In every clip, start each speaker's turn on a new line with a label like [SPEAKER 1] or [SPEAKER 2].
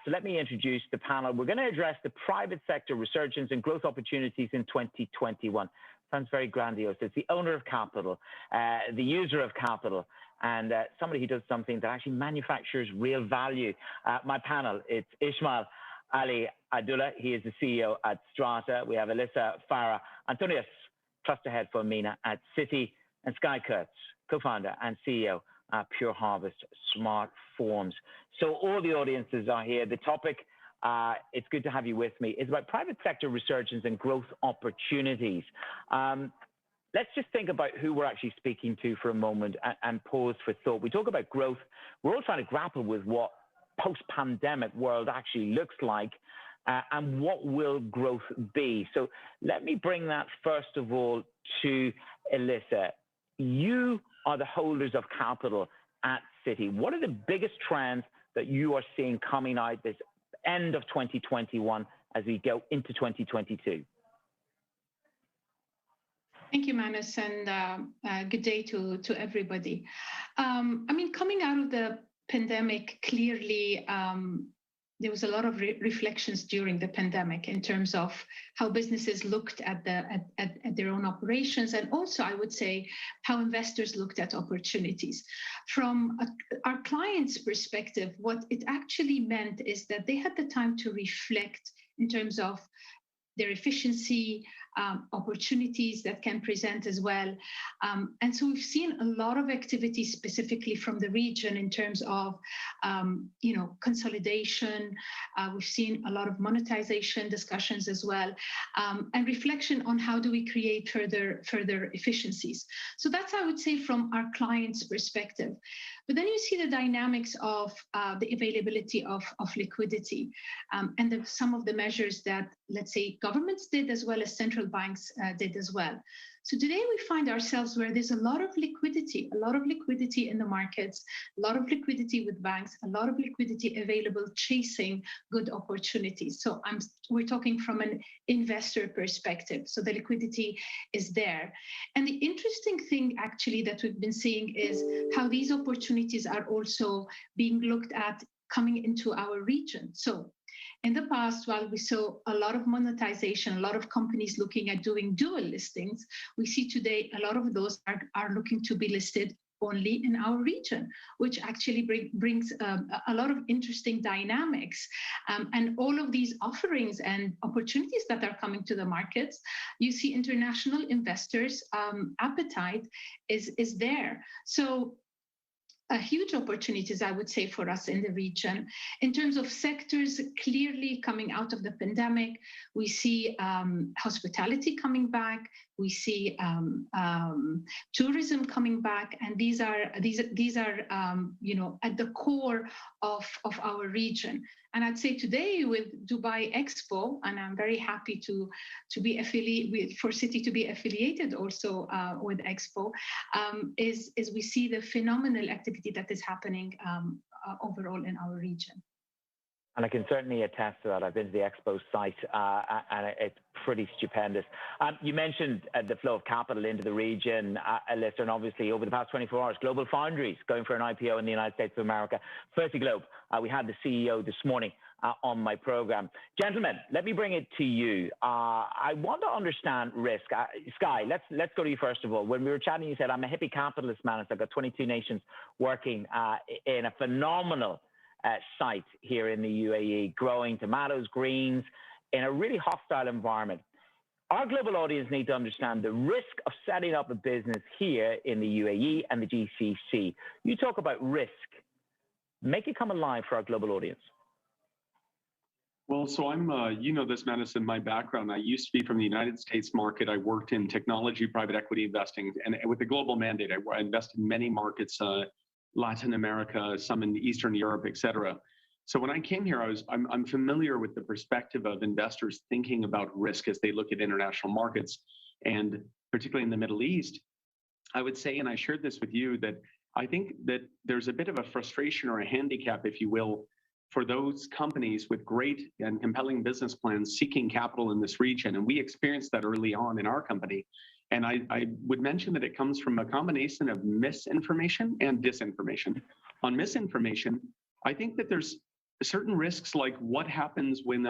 [SPEAKER 1] So let me introduce the panel. We're going to address the private sector resurgence and growth opportunities in 2021. Sounds very grandiose. It's the owner of capital, the user of capital, and somebody who does something that actually manufactures real value. My panel, it's Ismail Ali Abdulla. He is the CEO at Strata. We have Elissar Farah Antonios, cluster head for MENA at Citi, and Sky Kurtz, co-founder and CEO at Pure Harvest Smart Forms. So all the audiences are here. The topic, it's good to have you with me, is about private sector resurgence and growth opportunities. Let's just think about who we're actually speaking to for a moment and pause for thought. We talk about growth. We're all trying to grapple with what post-pandemic world actually looks like and what will growth be. So let me bring that first of all to Elissar. You are the holders of capital at Citi. What are the biggest trends that you are seeing coming out this end of 2021 as we go into 2022?
[SPEAKER 2] Thank you, Manus, and good day to everybody. I mean, coming out of the pandemic, clearly there was a lot of reflections during the pandemic in terms of how businesses looked at their own operations, and also I would say how investors looked at opportunities. From our clients' perspective, what it actually meant is that they had the time to reflect in terms of their efficiency, opportunities that can present as well. And so we've seen a lot of activity specifically from the region in terms of consolidation. We've seen a lot of monetization discussions as well, and reflection on how do we create further efficiencies. So that's, I would say, from our clients' perspective. But then you see the dynamics of the availability of liquidity and some of the measures that, let's say, governments did as well as central banks did as well. So today we find ourselves where there's a lot of liquidity in the markets, a lot of liquidity with banks, a lot of liquidity available chasing good opportunities. So we're talking from an investor perspective. So the liquidity is there. And the interesting thing actually that we've been seeing is how these opportunities are also being looked at coming into our region. So in the past, while we saw a lot of monetization, a lot of companies looking at doing dual listings, we see today a lot of those are looking to be listed only in our region, which actually brings a lot of interesting dynamics. And all of these offerings and opportunities that are coming to the markets, you see international investors' appetite is there. So a huge opportunities, I would say, for us in the region. In terms of sectors, clearly coming out of the pandemic, we see hospitality coming back, we see tourism coming back, and these are at the core of our region. And I'd say today with Dubai Expo, and I'm very happy to be affiliated for Citi to be affiliated also with Expo, is we see the phenomenal activity that is happening overall in our region.
[SPEAKER 1] And I can certainly attest to that. I've been to the Expo site, and it's pretty stupendous. You mentioned the flow of capital into the region, Elissar, and obviously over the past 24 hours, Global Foundries going for an IPO in the United States of America. Fertiglobe, we had the CEO this morning on my program. Gentlemen, let me bring it to you. I want to understand risk. Sky, let's go to you first of all. When we were chatting, you said, I'm a hippie capitalist, man. I've got 22 nations working in a phenomenal site here in the UAE, growing tomatoes, greens, in a really hostile environment. Our global audience need to understand the risk of setting up a business here in the UAE and the GCC. You talk about risk. Make it come alive for our global audience.
[SPEAKER 3] Well, so I'm, you know this, Manus, in my background. I used to be from the United States market. I worked in technology, private equity investing, and with the global mandate, I invested in many markets, Latin America, some in Eastern Europe, et cetera. So when I came here, I'm familiar with the perspective of investors thinking about risk as they look at international markets, and particularly in the Middle East. I would say, and I shared this with you, that I think that there's a bit of a frustration or a handicap, if you will, for those companies with great and compelling business plans seeking capital in this region. And we experienced that early on in our company. And I would mention that it comes from a combination of misinformation and disinformation. On misinformation, I think that there's certain risks, like what happens when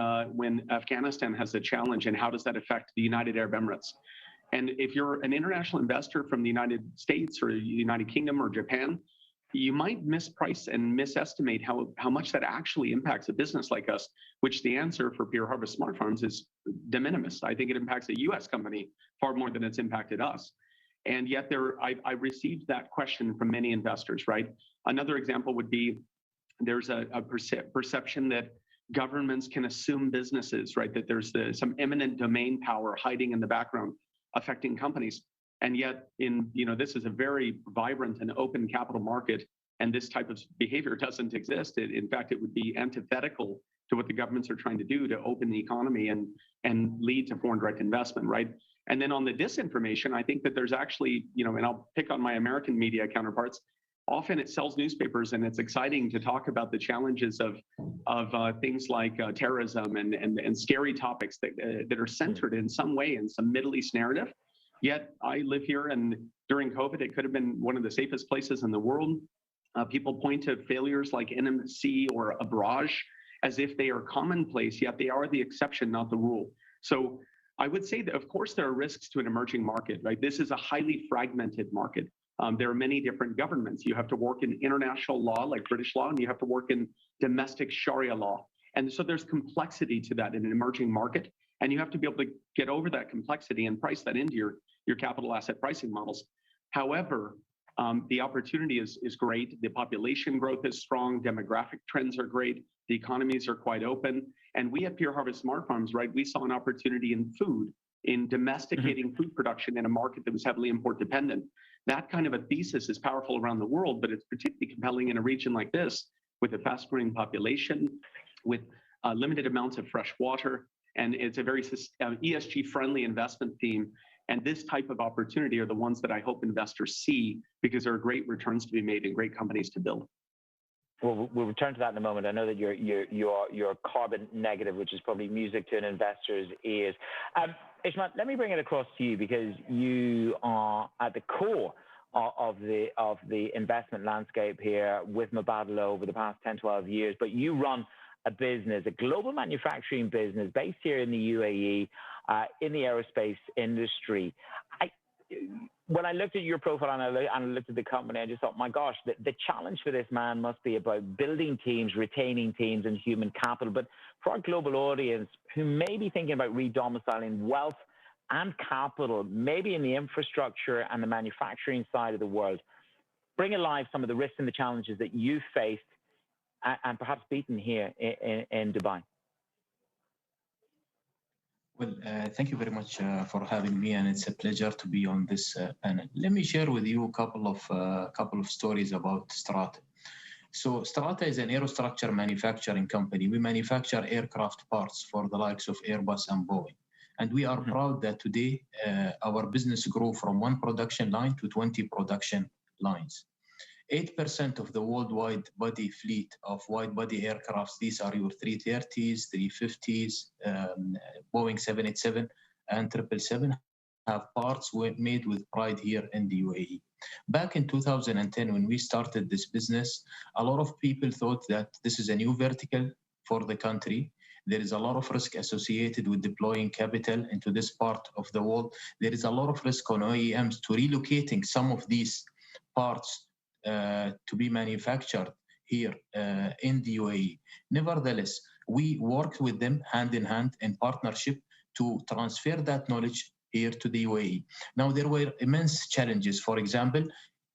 [SPEAKER 3] Afghanistan has a challenge, and how does that affect the United Arab Emirates? And if you're an international investor from the United States or the United Kingdom or Japan, you might misprice and misestimate how much that actually impacts a business like us, which the answer for Pure Harvest Smart Farms is de minimis. I think it impacts a US company far more than it's impacted us. And yet I received that question from many investors, right? Another example would be, there's a perception that governments can assume businesses, right? That there's some eminent domain power hiding in the background affecting companies. And yet this is a very vibrant and open capital market, and this type of behavior doesn't exist. In fact, it would be antithetical to what the governments are trying to do to open the economy and lead to foreign direct investment, right? And then on the disinformation, I think that there's actually, and I'll pick on my American media counterparts, often it sells newspapers, and it's exciting to talk about the challenges of things like terrorism and scary topics that are centered in some way in some Middle East narrative. Yet I live here, and during COVID, it could have been one of the safest places in the world. People point to failures like NMC or Abraj as if they are commonplace, yet they are the exception, not the rule. So I would say that, of course, there are risks to an emerging market, right? This is a highly fragmented market. There are many different governments. You have to work in international law, like British law, and you have to work in domestic Sharia law. And so there's complexity to that in an emerging market. And you have to be able to get over that complexity and price that into your capital asset pricing models. However, the opportunity is great. The population growth is strong. Demographic trends are great. The economies are quite open. And we at Pure Harvest Smart Farms, right, we saw an opportunity in food, in domesticating food production in a market that was heavily import dependent. That kind of a thesis is powerful around the world, but it's particularly compelling in a region like this with a fast-growing population, with limited amounts of fresh water, and it's a very ESG-friendly investment theme. And this type of opportunity are the ones that I hope investors see, because there are great returns to be made and great companies to build.
[SPEAKER 1] Well, we'll return to that in a moment. I know that you're carbon negative, which is probably music to an investor's ears. Ismail, let me bring it across to you, because you are at the core of the investment landscape here with Mubadala over the past 10, 12 years. But you run a business, a global manufacturing business based here in the UAE, in the aerospace industry. When I looked at your profile and I looked at the company, I just thought, my gosh, the challenge for this man must be about building teams, retaining teams, and human capital. But for our global audience who may be thinking about redomiciling wealth and capital, maybe in the infrastructure and the manufacturing side of the world, bring alive some of the risks and the challenges that you faced and perhaps beaten here in Dubai.
[SPEAKER 4] Well, thank you very much for having me, and it's a pleasure to be on this panel. Let me share with you a couple of stories about Strata. So Strata is an aerostructure manufacturing company. We manufacture aircraft parts for the likes of Airbus and Boeing. And we are proud that today our business grew from 1 production line to 20 production lines. 8% of the worldwide body fleet of wide-body aircrafts, these are your 330s, 350s, Boeing 787 and 777, have parts made with pride here in the UAE. Back in 2010, when we started this business, a lot of people thought that this is a new vertical for the country. There is a lot of risk associated with deploying capital into this part of the world. There is a lot of risk on OEMs to relocating some of these parts to be manufactured here in the UAE. Nevertheless, we worked with them hand in hand in partnership to transfer that knowledge here to the UAE. Now, there were immense challenges. For example,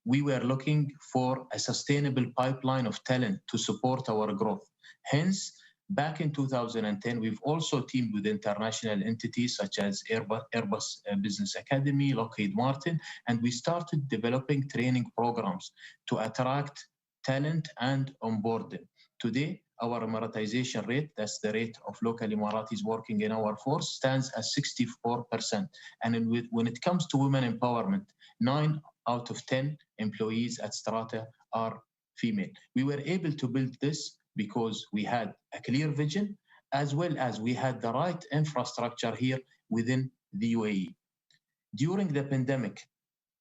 [SPEAKER 4] we were looking for a sustainable pipeline of talent to support our growth. Hence, back in 2010, we've also teamed with international entities such as Airbus Business Academy, Lockheed Martin, and we started developing training programs to attract talent and onboard them. Today, our Emiratization rate, that's the rate of local Emiratis working in our force, stands at 64%. And when it comes to women empowerment, 9 out of 10 employees at Strata are female. We were able to build this because we had a clear vision, as well as we had the right infrastructure here within the UAE. During the pandemic,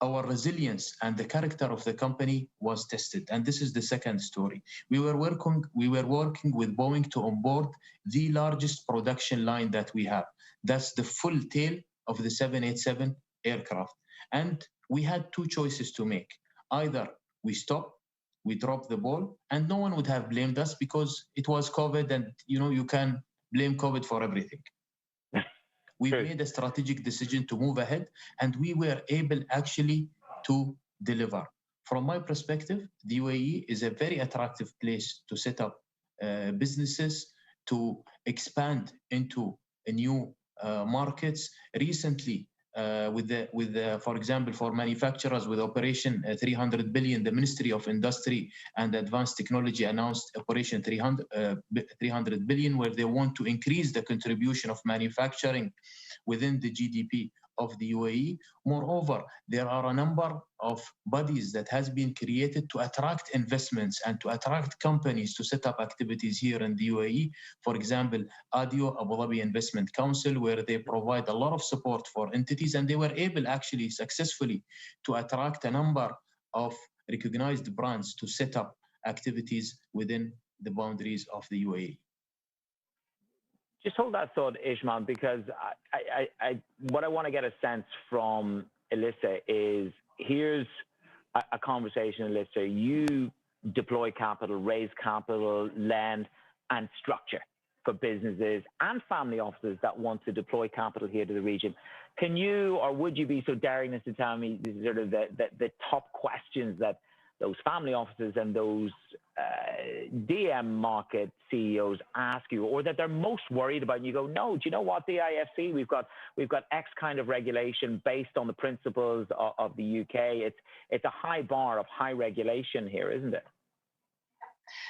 [SPEAKER 4] our resilience and the character of the company was tested. And this is the second story. We were working with Boeing to onboard the largest production line that we have. That's the full tail of the 787 aircraft. And we had two choices to make. Either we stop, we drop the ball, and no one would have blamed us because it was COVID, and you can blame COVID for everything. We made a strategic decision to move ahead, and we were able actually to deliver. From my perspective, the UAE is a very attractive place to set up businesses, to expand into new markets. Recently, for example, for manufacturers with Operation 300 billion, the Ministry of Industry and Advanced Technology announced Operation 300 billion, where they want to increase the contribution of manufacturing within the GDP of the UAE. Moreover, there are a number of bodies that has been created to attract investments and to attract companies to set up activities here in the UAE. For example, ADIO, Abu Dhabi Investment Council, where they provide a lot of support for entities, and they were able actually successfully to attract a number of recognized brands to set up activities within the boundaries of the UAE.
[SPEAKER 1] Just hold that thought, Ismail, because what I want to get a sense from Elissar is, here's a conversation, Elissar. You deploy capital, raise capital, lend, and structure for businesses and family offices that want to deploy capital here to the region. Can you, or would you be so daring as to tell me sort of the top questions that those family offices and those DM market CEOs ask you, or that they're most worried about, and you go, no, do you know what, the IFC, we've got X kind of regulation based on the principles of the UK. It's a high bar of high regulation here, isn't it?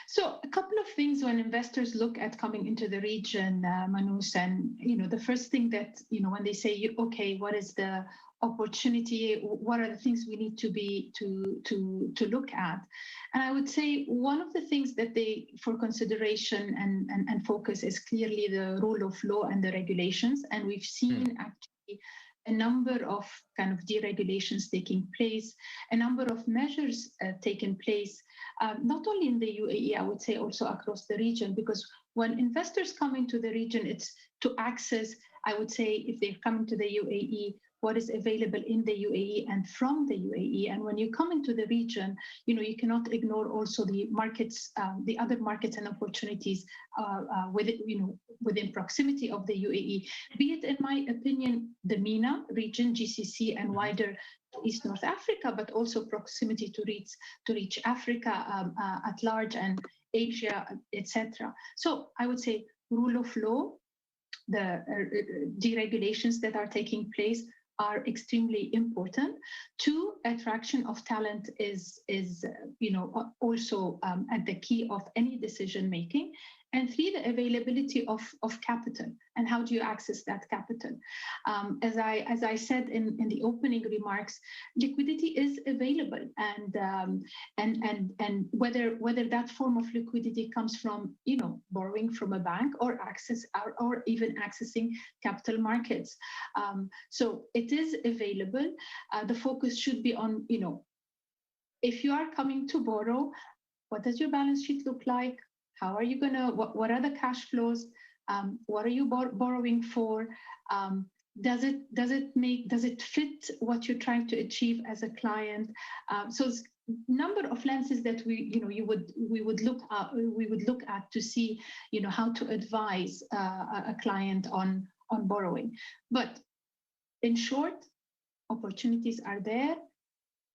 [SPEAKER 2] So a couple of things when investors look at coming into the region, Manus, and the first thing that when they say, okay, what is the opportunity? What are the things we need to look at? And I would say one of the things that they, for consideration and focus, is clearly the rule of law and the regulations. And we've seen actually a number of kind of deregulations taking place, a number of measures taken place, not only in the UAE, I would say also across the region, because when investors come into the region, it's to access, I would say, if they're coming to the UAE, what is available in the UAE and from the UAE. And when you come into the region, you cannot ignore also the markets, the other markets and opportunities within proximity of the UAE, be it, in my opinion, the MENA region, GCC, and wider East North Africa, but also proximity to reach Africa at large, and Asia, etc. So I would say rule of law, the deregulations that are taking place are extremely important. Two, attraction of talent is also at the key of any decision making. And three, the availability of capital, and how do you access that capital? As I said in the opening remarks, liquidity is available, and whether that form of liquidity comes from borrowing from a bank or even accessing capital markets. So it is available. The focus should be on if you are coming to borrow, what does your balance sheet look like? How are you what are the cash flows? What are you borrowing for? Does it fit what you're trying to achieve as a client? So it's number of lenses that we would look at to see how to advise a client on borrowing. But in short, opportunities are there,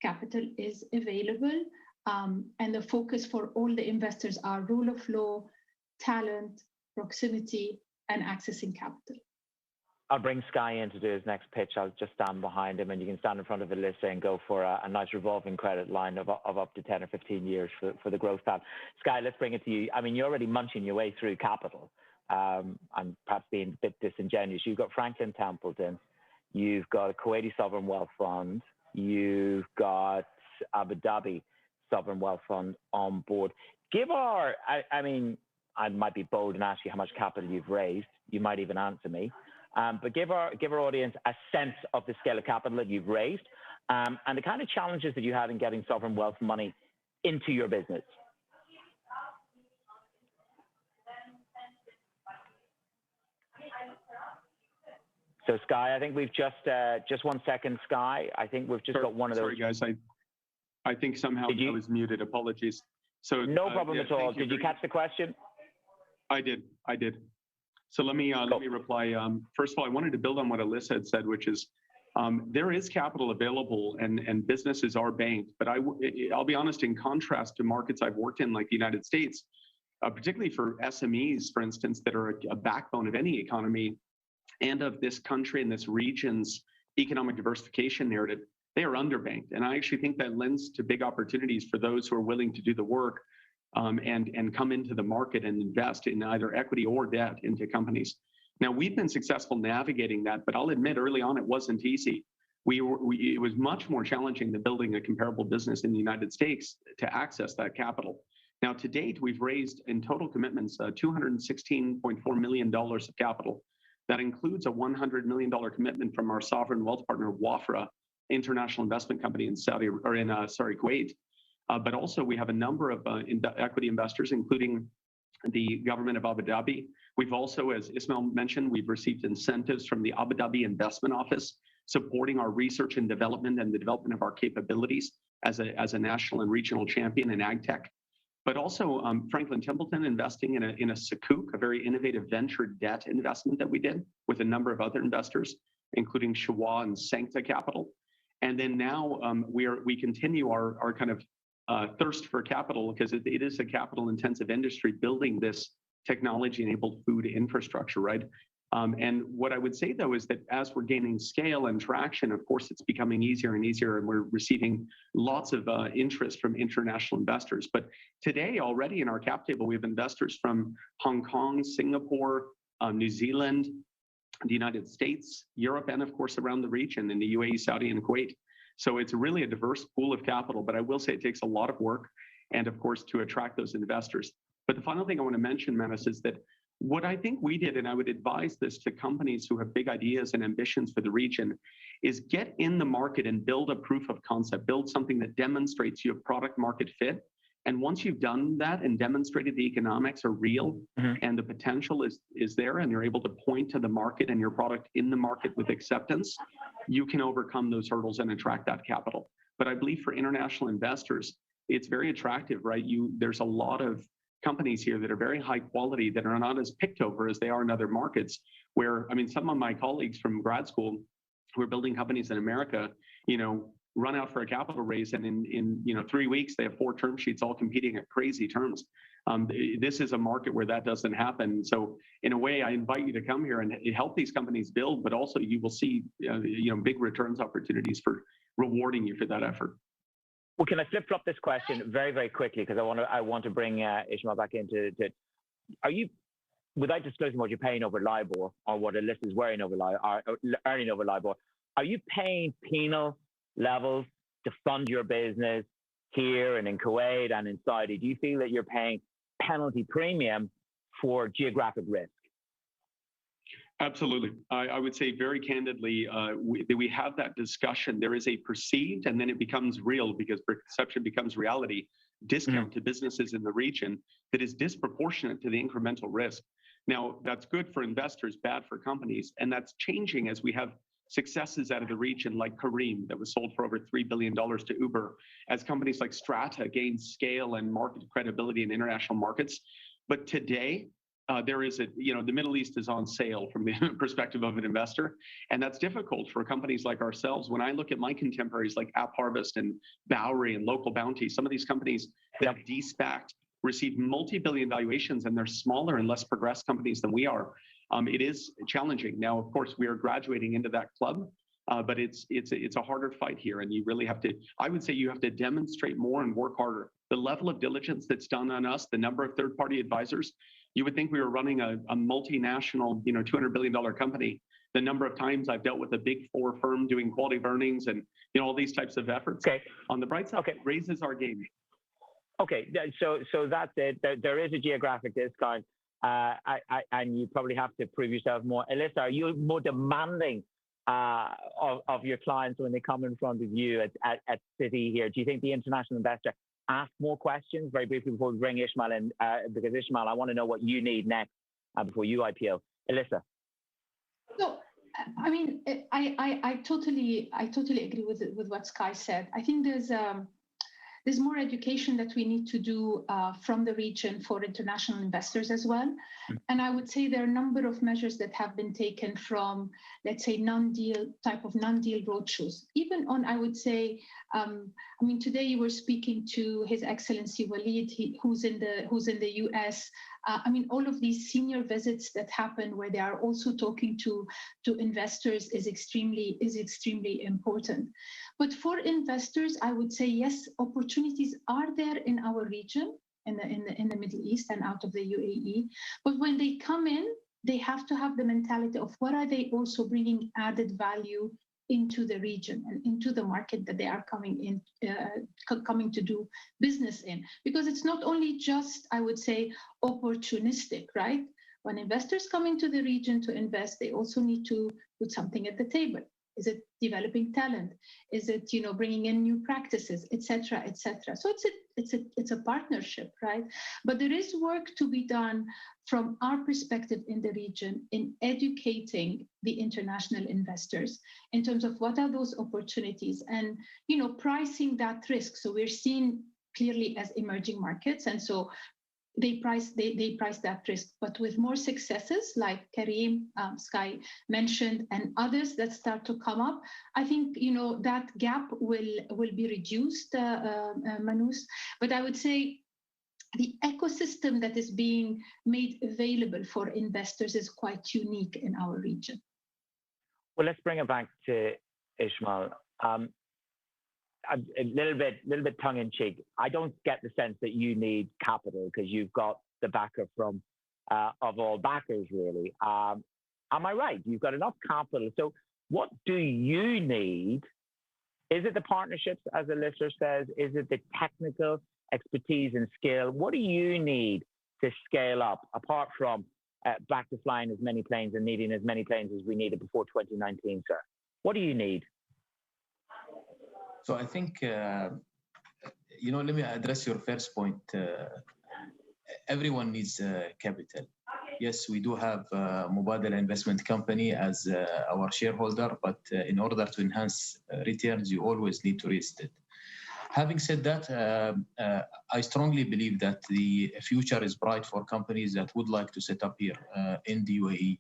[SPEAKER 2] capital is available. And the focus for all the investors are rule of law, talent, proximity, and accessing capital.
[SPEAKER 1] I'll bring Sky in to do his next pitch. I'll just stand behind him, and you can stand in front of Elissar and go for a nice revolving credit line of up to 10 or 15 years for the growth plan. Sky, let's bring it to you. I mean, you're already munching your way through capital. I'm perhaps being a bit disingenuous. You've got Franklin Templeton. You've got a Kuwaiti Sovereign Wealth Fund. You've got Abu Dhabi Sovereign Wealth Fund on board. I mean, I might be bold and ask you how much capital you've raised. You might even answer me. But give our audience a sense of the scale of capital that you've raised and the kind of challenges that you had in getting sovereign wealth money into your business. So Sky, I think we've just 1 second, Sky. I think we've just got one of those.
[SPEAKER 3] Sorry, guys. I think somehow I was muted. Apologies. So
[SPEAKER 1] no problem at all. Did you catch the question?
[SPEAKER 3] I did. So let me reply. First of all, I wanted to build on what Elissar had said, which is there is capital available and businesses are banked. But I'll be honest, in contrast to markets I've worked in, like the United States, particularly for SMEs, for instance, that are a backbone of any economy and of this country and this region's economic diversification narrative, they are underbanked. And I actually think that lends to big opportunities for those who are willing to do the work and come into the market and invest in either equity or debt into companies. Now, we've been successful navigating that, but I'll admit early on it wasn't easy. It was much more challenging than building a comparable business in the United States to access that capital. Now, to date, we've raised in total commitments $216.4 million of capital. That includes a $100 million commitment from our sovereign wealth partner, Wafra, international investment company in Kuwait. But also we have a number of equity investors, including the government of Abu Dhabi. We've also, as Ismail mentioned, we've received incentives from the Abu Dhabi Investment Office, supporting our research and development and the development of our capabilities as a national and regional champion in ag tech. But also Franklin Templeton investing in a Sukuk, a very innovative venture debt investment that we did with a number of other investors, including Shawa and Sancta Capital. And then now we continue our kind of thirst for capital, because it is a capital intensive industry building this technology enabled food infrastructure, right? And what I would say though is that as we're gaining scale and traction, of course, it's becoming easier and easier, and we're receiving lots of interest from international investors. But today already in our cap table, we have investors from Hong Kong, Singapore, New Zealand, the United States, Europe, and of course around the region in the UAE, Saudi, and Kuwait. So it's really a diverse pool of capital, but I will say it takes a lot of work and of course to attract those investors. But the final thing I want to mention, Manus, is that what I think we did, and I would advise this to companies who have big ideas and ambitions for the region, is get in the market and build a proof of concept, build something that demonstrates you have product market fit. And once you've done that and demonstrated the economics are real and the potential is there, and you're able to point to the market and your product in the market with acceptance, you can overcome those hurdles and attract that capital. But I believe for international investors, it's very attractive, right? There's a lot of companies here that are very high quality that are not as picked over as they are in other markets, where, I mean, some of my colleagues from grad school who are building companies in America, run out for a capital raise, and in 3 weeks they have 4 term sheets all competing at crazy terms. This is a market where that doesn't happen. So in a way, I invite you to come here and help these companies build, but also you will see big returns opportunities for rewarding you for that effort.
[SPEAKER 1] Well, can I flip-flop this question very, very quickly, because I want to bring Ismail back into it. Are you, without disclosing what you're paying over LIBOR or what Elissar is earning over LIBOR, are you paying penal levels to fund your business here and in Kuwait and in Saudi? Do you feel that you're paying penalty premium for geographic risk?
[SPEAKER 3] Absolutely. I would say very candidly, we have that discussion. There is a perceived, and then it becomes real because perception becomes reality, discount to businesses in the region that is disproportionate to the incremental risk. Now, that's good for investors, bad for companies, and that's changing as we have successes out of the region like Careem that was sold for over $3 billion to Uber, as companies like Strata gain scale and market credibility in international markets. But today, there is the Middle East is on sale from the perspective of an investor, and that's difficult for companies like ourselves. When I look at my contemporaries like AppHarvest and Bowery and Local Bounty, some of these companies that have de-SPACed, received multi-billion valuations, and they're smaller and less progressed companies than we are. It is challenging. Now, of course, we are graduating into that club, but it's a harder fight here, and you really have to, I would say you have to demonstrate more and work harder. The level of diligence that's done on us, the number of third-party advisors, you would think we were running a multinational, $200 billion company. The number of times I've dealt with a big 4 firm doing quality of earnings and all these types of efforts. Okay. On the bright side, it raises our game.
[SPEAKER 1] Okay, so that's it. There is a geographic discount, and you probably have to prove yourself more. Elissar, are you more demanding of your clients when they come in front of you at Citi here? Do you think the international investor asks more questions? Very briefly before we bring Ismail in, because Ismail, I want to know what you need next before you IPO. Elissar.
[SPEAKER 2] So, I mean, I totally agree with what Sky said. I think there's more education that we need to do from the region for international investors as well. And I would say there are a number of measures that have been taken from, let's say, non-deal roadshows. Even on, I would say, I mean, today you were speaking to His Excellency Walid, who's in the US. I mean, all of these senior visits that happen where they are also talking to investors is extremely important. But for investors, I would say yes, opportunities are there in our region, in the Middle East and out of the UAE. But when they come in, they have to have the mentality of what are they also bringing added value into the region and into the market that they are coming to do business in. Because it's not only just, I would say, opportunistic, right? When investors come into the region to invest, they also need to put something at the table. Is it developing talent? Is it, bringing in new practices, et cetera, et cetera? So it's a partnership, right? But there is work to be done from our perspective in the region in educating the international investors in terms of what are those opportunities and, pricing that risk. So we're seen clearly as emerging markets, and so they price that risk, but with more successes like Kareem, Sky mentioned, and others that start to come up, I think that gap will be reduced, Manus. But I would say the ecosystem that is being made available for investors is quite unique in our region.
[SPEAKER 1] Well, let's bring it back to Ismail. A little bit tongue-in-cheek. I don't get the sense that you need capital because you've got the backer from of all backers, really. Am I right? You've got enough capital. So what do you need? Is it the partnerships, as Elissar says? Is it the technical expertise and skill? What do you need to scale up, apart from back to flying as many planes and needing as many planes as we needed before 2019, sir? What do you need?
[SPEAKER 4] So I think, let me address your first point. Everyone needs capital. Yes, we do have Mubadala Investment Company as our shareholder, but in order to enhance returns, you always need to raise it. Having said that, I strongly believe that the future is bright for companies that would like to set up here in the UAE.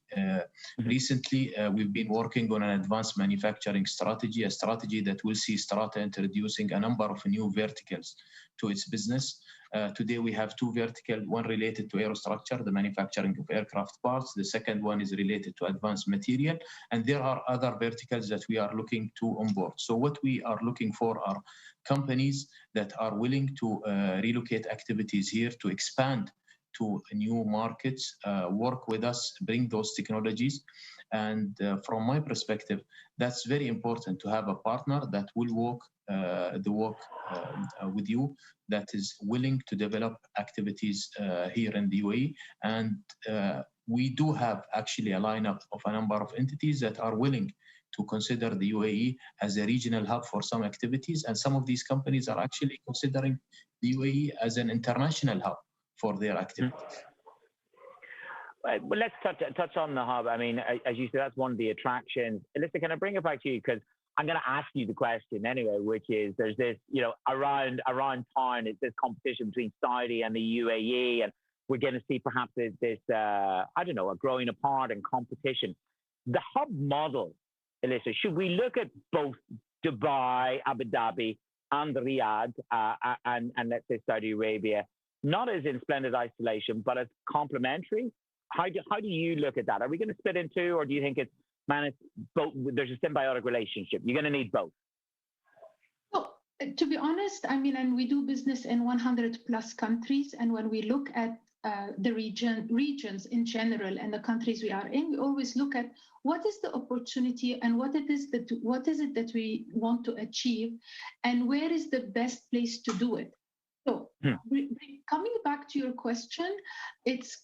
[SPEAKER 4] Recently, we've been working on an advanced manufacturing strategy, a strategy that will see Strata introducing a number of new verticals to its business. Today, we have two verticals, one related to aerostructure, the manufacturing of aircraft parts. The second one is related to advanced material. And there are other verticals that we are looking to onboard. So what we are looking for are companies that are willing to relocate activities here, to expand to new markets, work with us, bring those technologies. And from my perspective, that's very important to have a partner that will walk the walk with you, that is willing to develop activities here in the UAE. And we do have actually a lineup of a number of entities that are willing to consider the UAE as a regional hub for some activities. And some of these companies are actually considering the UAE as an international hub for their activities.
[SPEAKER 1] Well, let's touch on the hub. I mean, as you said, that's one of the attractions. Elissar, can I bring it back to you? Because I'm going to ask you the question anyway, which is there's this, around town, it's this competition between Saudi and the UAE, and we're going to see perhaps this a growing apart and competition. The hub model, Elissar, should we look at both Dubai, Abu Dhabi, and Riyadh, and let's say Saudi Arabia, not as in splendid isolation, but as complementary? How do you look at that? Are we going to split in two, or do you think it's both? There's a symbiotic relationship. You're going to need both.
[SPEAKER 2] Well, to be honest, I mean, and we do business in 100 plus countries, and when we look at the regions in general and the countries we are in, we always look at what is the opportunity and what is it that we want to achieve, and where is the best place to do it. So coming back to your question, it's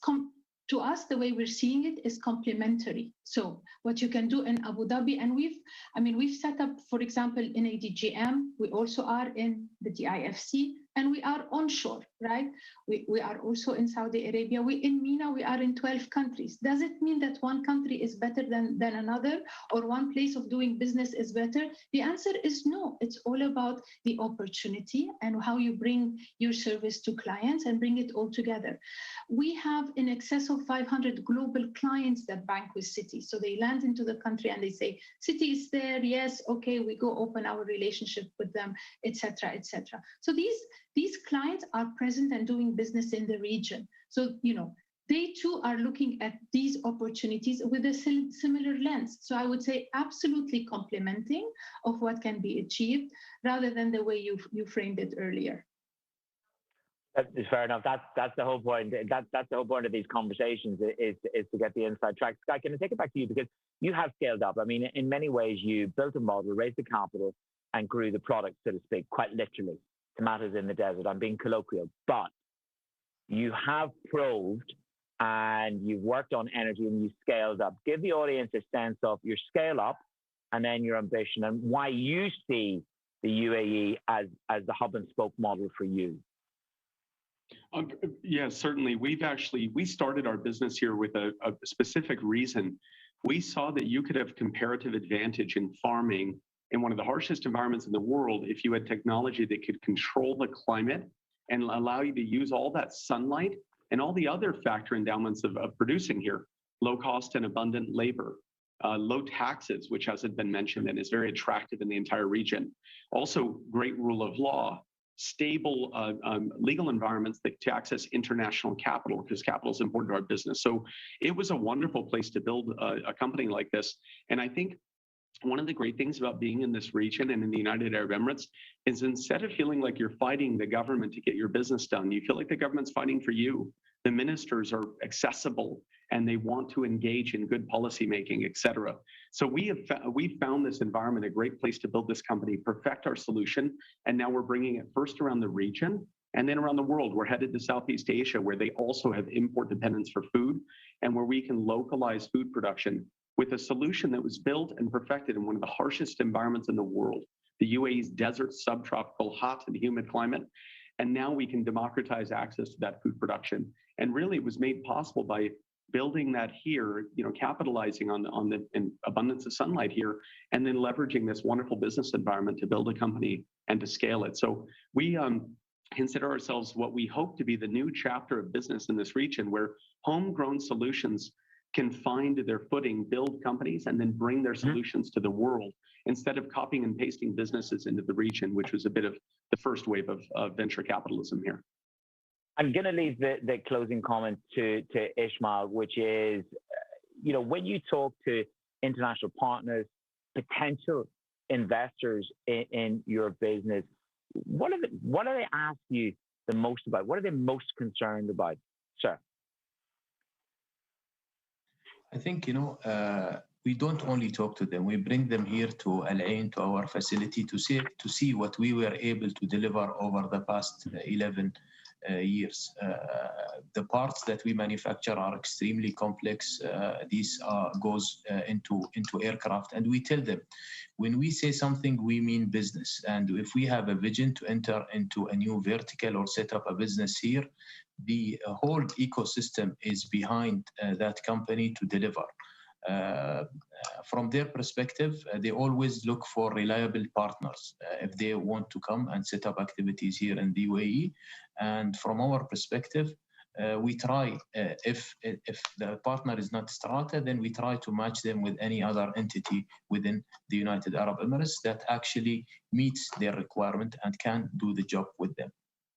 [SPEAKER 2] to us, the way we're seeing it is complementary. So what you can do in Abu Dhabi, and we've set up, for example, in ADGM, we also are in the DIFC, and we are onshore, right? We are also in Saudi Arabia. In MENA, we are in 12 countries. Does it mean that one country is better than another, or one place of doing business is better? The answer is no. It's all about the opportunity and how you bring your service to clients and bring it all together. We have in excess of 500 global clients that bank with Citi. So they land into the country and they say, Citi is there, yes, okay, we go open our relationship with them, etc., etc. So these clients are present and doing business in the region. So, they too are looking at these opportunities with a similar lens. So I would say absolutely complementing of what can be achieved rather than the way you framed it earlier.
[SPEAKER 1] That's fair enough. That's the whole point. That's the whole point of these conversations is to get the inside track. Sky, can I take it back to you, because you have scaled up. I mean, in many ways, you built a model, raised the capital, and grew the product, so to speak, quite literally. Tomatoes in the desert. I'm being colloquial, but you have proved and you've worked on energy and you scaled up. Give the audience a sense of your scale up and then your ambition and why you see the UAE as the hub and spoke model for you.
[SPEAKER 3] Yeah, certainly. We started our business here with a specific reason. We saw that you could have comparative advantage in farming in one of the harshest environments in the world if you had technology that could control the climate and allow you to use all that sunlight and all the other factor endowments of producing here. Low cost and abundant labor, low taxes, which hasn't been mentioned and is very attractive in the entire region. Also, great rule of law, stable legal environments to access international capital, because capital is important to our business. So it was a wonderful place to build a company like this. And I think one of the great things about being in this region and in the United Arab Emirates is instead of feeling like you're fighting the government to get your business done, you feel like the government's fighting for you. The ministers are accessible and they want to engage in good policy making, et cetera. So we found this environment a great place to build this company, perfect our solution, and now we're bringing it first around the region and then around the world. We're headed to Southeast Asia, where they also have import dependence for food and where we can localize food production with a solution that was built and perfected in one of the harshest environments in the world, the UAE's desert, subtropical, hot and humid climate. And now we can democratize access to that food production. And really it was made possible by building that here, capitalizing on the abundance of sunlight here, and then leveraging this wonderful business environment to build a company and to scale it. So we consider ourselves what we hope to be the new chapter of business in this region, where homegrown solutions can find their footing, build companies, and then bring their solutions to the world instead of copying and pasting businesses into the region, which was a bit of the first wave of venture capitalism here.
[SPEAKER 1] I'm going to leave the closing comment to Ismail, which is, when you talk to international partners, potential investors in your business, what do they ask you the most about? What are they most concerned about, sir?
[SPEAKER 4] I think, we don't only talk to them. We bring them here to Al Ain, to our facility, to see what we were able to deliver over the past 11 years. The parts that we manufacture are extremely complex. These goes into aircraft, and we tell them, when we say something, we mean business. And if we have a vision to enter into a new vertical or set up a business here, the whole ecosystem is behind that company to deliver. From their perspective, they always look for reliable partners if they want to come and set up activities here in the UAE. And from our perspective, we try, if the partner is not Strata, then we try to match them with any other entity within the United Arab Emirates that actually meets their requirement and can do the job with them.